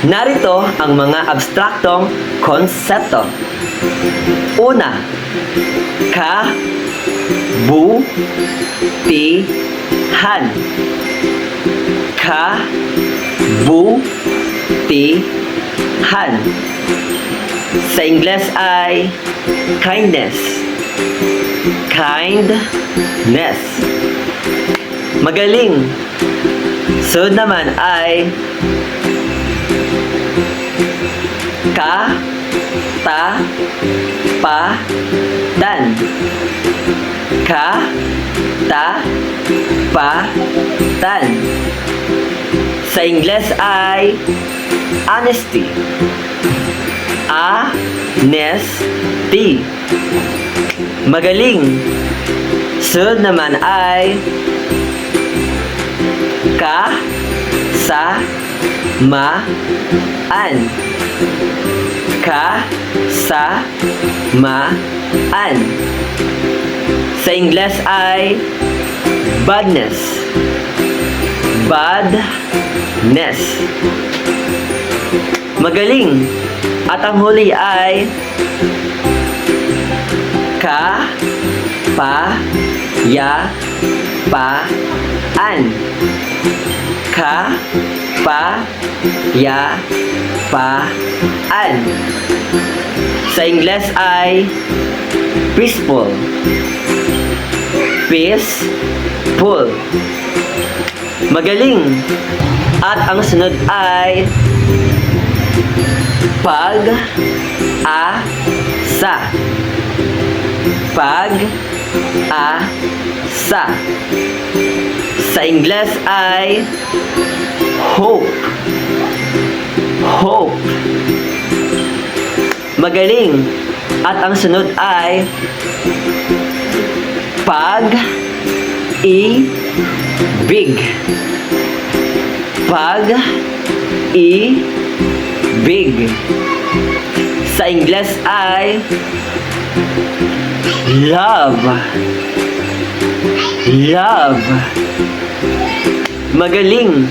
Narito ang mga abstraktong konsepto. Una, kabutihan. Kabutihan. Sa Ingles ay kindness. Kindness. Magaling. Sunod naman ay katapatan. Katapatan. Sa Ingles ay honesty. Honesty. Magaling. Sunod naman ay kasamaan. Kasamaan. Sa Ingles ay badness. Badness. Magaling. At ang huli ay kapayapaan. Kapayapaan. Sa Ingles ay peaceful. Peaceful. Magaling. At ang sunod ay pag-asa. Pag-asa. Sa Ingles ay hope. Hope. Magaling. At ang sunod ay pag-ibig. Pag-ibig. Sa Ingles ay love. Love. Magaling.